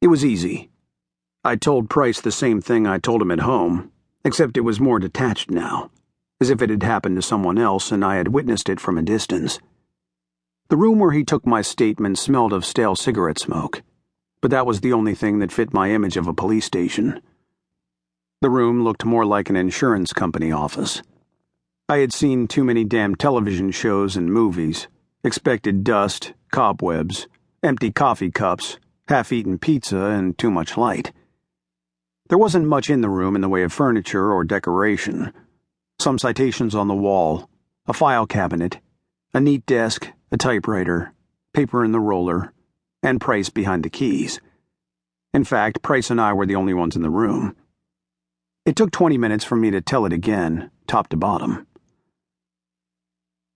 It was easy. I told Price the same thing I told him at home, except it was more detached now, as if it had happened to someone else and I had witnessed it from a distance. The room where he took my statement smelled of stale cigarette smoke, but that was the only thing that fit my image of a police station. The room looked more like an insurance company office. I had seen too many damn television shows and movies, expected dust, cobwebs, empty coffee cups, half-eaten pizza, and too much light. There wasn't much in the room in the way of furniture or decoration. Some citations on the wall, a file cabinet, a neat desk, a typewriter, paper in the roller, and Price behind the keys. In fact, Price and I were the only ones in the room. It took 20 minutes for me to tell it again, top to bottom.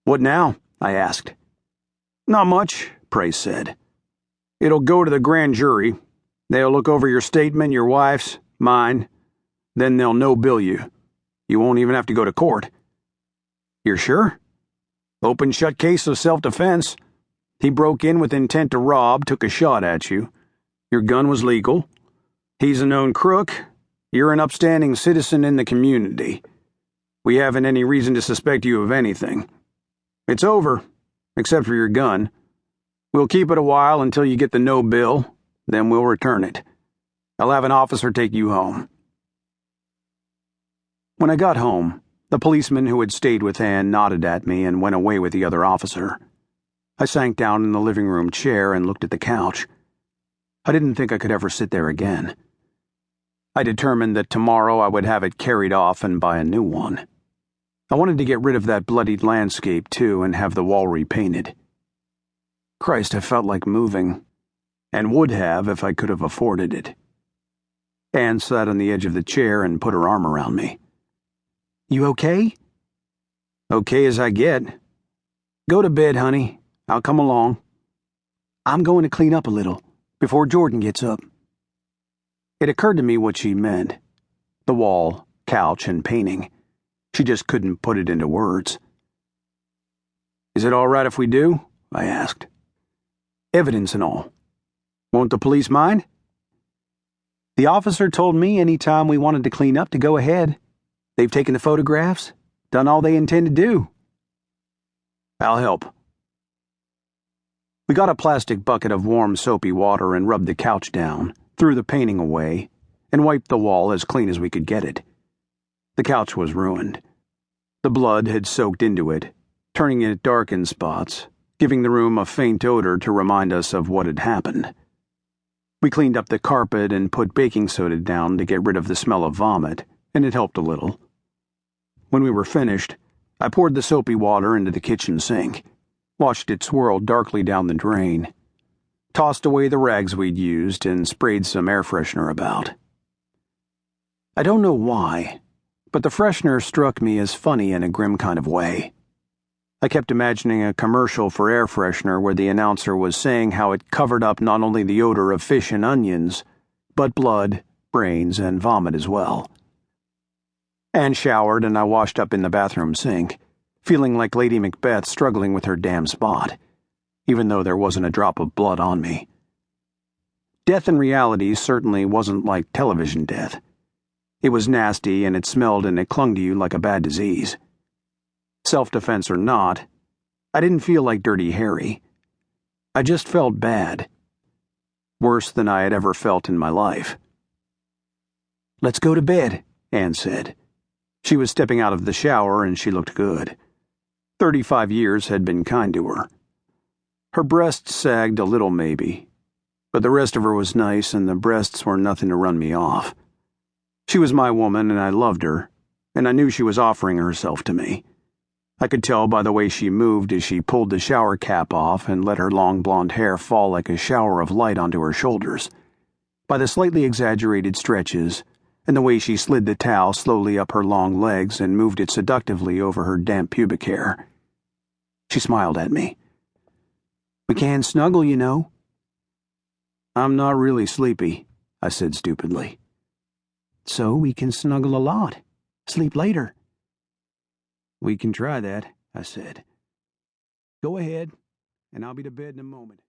"What now?" I asked. "Not much," Price said. "It'll go to the grand jury. They'll look over your statement, your wife's, mine. Then they'll no-bill you. You won't even have to go to court." "You're sure?" "Open-shut case of self-defense. He broke in with intent to rob, took a shot at you. Your gun was legal. He's a known crook. You're an upstanding citizen in the community. We haven't any reason to suspect you of anything. It's over, except for your gun. We'll keep it a while until you get the no-bill, then we'll return it. I'll have an officer take you home." When I got home, the policeman who had stayed with Anne nodded at me and went away with the other officer. I sank down in the living room chair and looked at the couch. I didn't think I could ever sit there again. I determined that tomorrow I would have it carried off and buy a new one. I wanted to get rid of that bloodied landscape, too, and have the wall repainted. Christ, I felt like moving, and would have if I could have afforded it. Anne sat on the edge of the chair and put her arm around me. "You okay?" "Okay as I get. Go to bed, honey. I'll come along." "I'm going to clean up a little, before Jordan gets up." It occurred to me what she meant. The wall, couch, and painting. She just couldn't put it into words. "Is it all right if we do?" I asked. "Evidence and all. Won't the police mind?" "The officer told me any time we wanted to clean up to go ahead. They've taken the photographs, done all they intend to do." "I'll help." We got a plastic bucket of warm soapy water and rubbed the couch down, threw the painting away, and wiped the wall as clean as we could get it. The couch was ruined. The blood had soaked into it, turning it dark in spots, giving the room a faint odor to remind us of what had happened. We cleaned up the carpet and put baking soda down to get rid of the smell of vomit, and it helped a little. When we were finished, I poured the soapy water into the kitchen sink, watched it swirl darkly down the drain, tossed away the rags we'd used, and sprayed some air freshener about. I don't know why, but the freshener struck me as funny in a grim kind of way. I kept imagining a commercial for air freshener where the announcer was saying how it covered up not only the odor of fish and onions, but blood, brains, and vomit as well. Anne showered and I washed up in the bathroom sink, feeling like Lady Macbeth struggling with her damn spot, even though there wasn't a drop of blood on me. Death in reality certainly wasn't like television death. It was nasty and it smelled and it clung to you like a bad disease. Self-defense or not, I didn't feel like Dirty Harry. I just felt bad. Worse than I had ever felt in my life. "Let's go to bed," Anne said. She was stepping out of the shower and she looked good. 35 years had been kind to her. Her breasts sagged a little maybe, but the rest of her was nice and the breasts were nothing to run me off. She was my woman and I loved her, and I knew she was offering herself to me. I could tell by the way she moved as she pulled the shower cap off and let her long blonde hair fall like a shower of light onto her shoulders, by the slightly exaggerated stretches, and the way she slid the towel slowly up her long legs and moved it seductively over her damp pubic hair. She smiled at me. "We can snuggle, you know." "I'm not really sleepy," I said stupidly. "So we can snuggle a lot. Sleep later." "We can try that," I said. "Go ahead, and I'll be to bed in a moment."